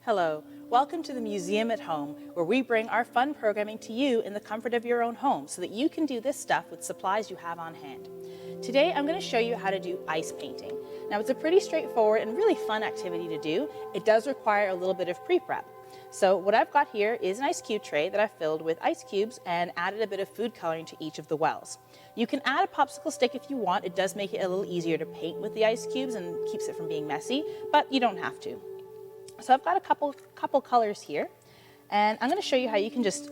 Hello, welcome to the Museum at Home, where we bring our fun programming to you in the comfort of your own home so that you can do this stuff with supplies you have on hand. Today I'm going to show you how to do ice painting. Now it's a pretty straightforward and really fun activity to do. It does require a little bit of pre-prep. So what I've got here is an ice cube tray that I've filled with ice cubes and added a bit of food coloring to each of the wells. You can add a popsicle stick if you want. It does make it a little easier to paint with the ice cubes and keeps it from being messy, but you don't have to. So I've got a couple colors here, and I'm going to show you how you can just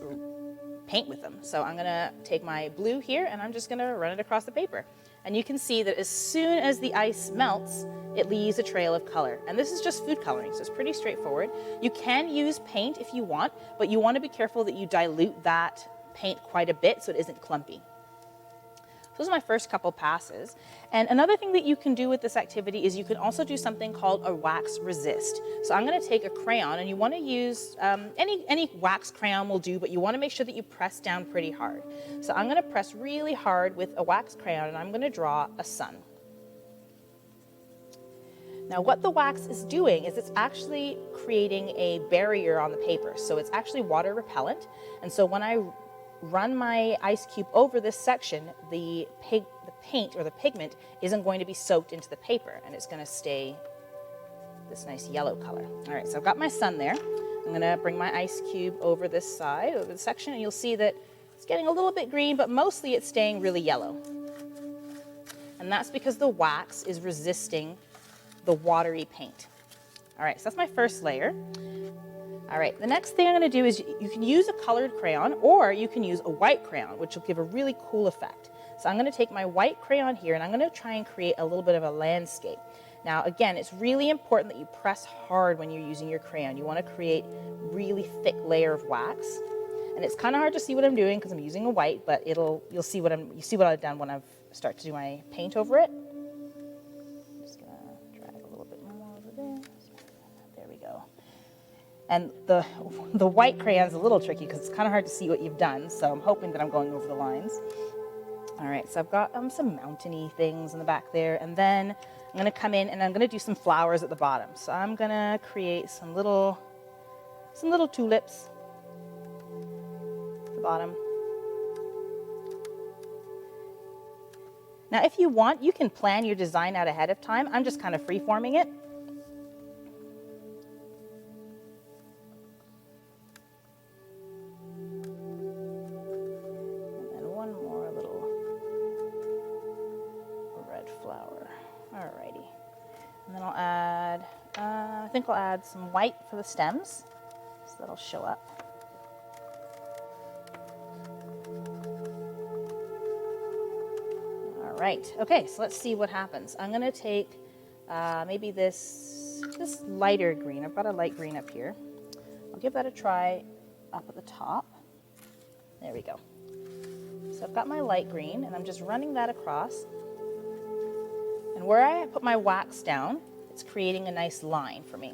paint with them. So I'm going to take my blue here and I'm just going to run it across the paper. And you can see that as soon as the ice melts, it leaves a trail of color. And this is just food coloring, so it's pretty straightforward. You can use paint if you want, but you want to be careful that you dilute that paint quite a bit so it isn't clumpy. Those are my first couple passes. And another thing that you can do with this activity is you can also do something called a wax resist. So I'm going to take a crayon, and you want to use any wax crayon will do, but you want to make sure that you press down pretty hard. So I'm going to press really hard with a wax crayon, and I'm going to draw a sun. Now what the wax is doing is it's actually creating a barrier on the paper. So it's actually water repellent. And so when I run my ice cube over this section, the paint or the pigment isn't going to be soaked into the paper, and it's going to stay this nice yellow color. All right, so I've got my sun there. I'm going to bring my ice cube over this side, over the section, and you'll see that it's getting a little bit green, but mostly it's staying really yellow. And that's because the wax is resisting the watery paint. All right, so that's my first layer. All right, the next thing I'm going to do is you can use a colored crayon, or you can use a white crayon, which will give a really cool effect. So I'm going to take my white crayon here, and I'm going to try and create a little bit of a landscape. Now again, it's really important that you press hard when you're using your crayon. You want to create a really thick layer of wax. And it's kind of hard to see what I'm doing because I'm using a white, but you'll see what I've done when I start to do my paint over it. I'm just going to drag a little bit more over there. There we go. And the white crayon is a little tricky because it's kind of hard to see what you've done, so I'm hoping that I'm going over the lines. All right, so I've got some mountainy things in the back there, and then I'm going to come in and I'm going to do some flowers at the bottom. So I'm going to create some little tulips at the bottom. Now if you want, you can plan your design out ahead of time. I'm just kind of free-forming it. Flower. Alrighty. And then I'll add, I think I'll add some white for the stems, so that'll show up. Alright, okay, so let's see what happens. I'm going to take maybe this lighter green. I've got a light green up here. I'll give that a try up at the top. There we go. So I've got my light green, and I'm just running that across. And where I put my wax down, it's creating a nice line for me.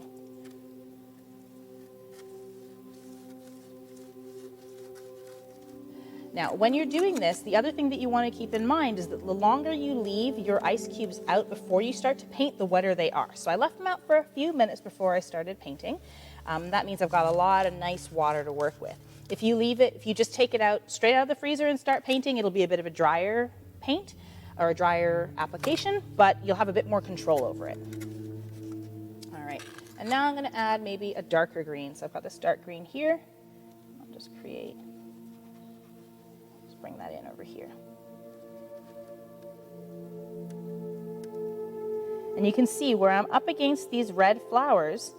Now, when you're doing this, the other thing that you want to keep in mind is that the longer you leave your ice cubes out before you start to paint, the wetter they are. So I left them out for a few minutes before I started painting. That means I've got a lot of nice water to work with. If you just take it out straight out of the freezer and start painting, it'll be a bit of a drier paint, or a drier application, but you'll have a bit more control over it. All right, and now I'm going to add maybe a darker green. So I've got this dark green here. I'll just bring that in over here. And you can see where I'm up against these red flowers,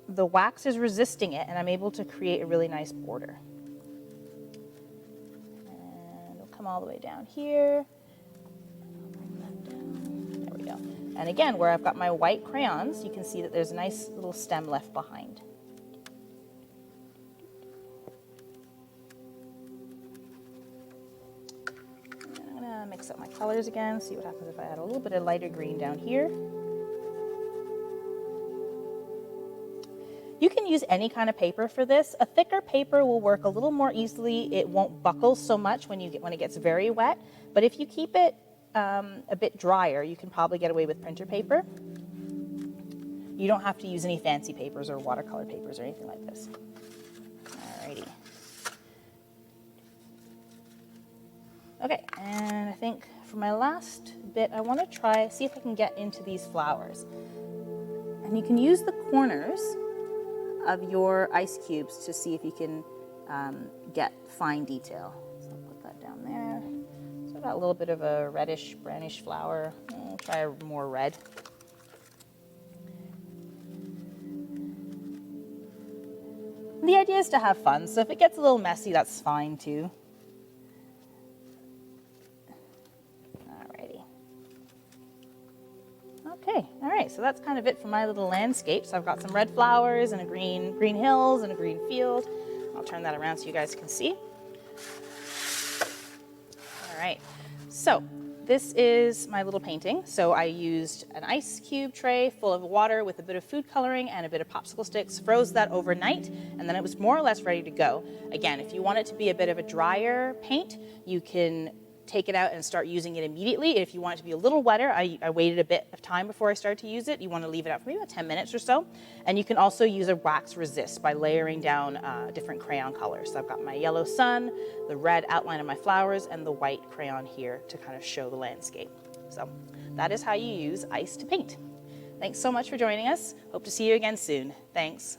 the wax is resisting it, and I'm able to create a really nice border. Come all the way down here. I'll bring that down. There we go. And again, where I've got my white crayons, you can see that there's a nice little stem left behind. And I'm going to mix up my colors again, see what happens if I add a little bit of lighter green down here. You can use any kind of paper for this. A thicker paper will work a little more easily. It won't buckle so much when it gets very wet. But if you keep it a bit drier, you can probably get away with printer paper. You don't have to use any fancy papers or watercolor papers or anything like this. Alrighty. Okay, and I think for my last bit, I want to see if I can get into these flowers. And you can use the corners of your ice cubes to see if you can get fine detail. So I'll put that down there. So I've got a little bit of a reddish, brownish flower. I'll try a more red. The idea is to have fun, so if it gets a little messy, that's fine too. Alrighty. Okay, all right, so that's kind of it for my little landscape. So I've got some red flowers and a green hills and a green field. I'll turn that around so you guys can see. All right, so this is my little painting. So I used an ice cube tray full of water with a bit of food coloring and a bit of popsicle sticks, froze that overnight, and then it was more or less ready to go. Again, if you want it to be a bit of a drier paint, you can take it out and start using it immediately. If you want it to be a little wetter, I waited a bit of time before I started to use it. You want to leave it out for maybe about 10 minutes or so. And you can also use a wax resist by layering down different crayon colors. So I've got my yellow sun, the red outline of my flowers, and the white crayon here to kind of show the landscape. So that is how you use ice to paint. Thanks so much for joining us. Hope to see you again soon. Thanks.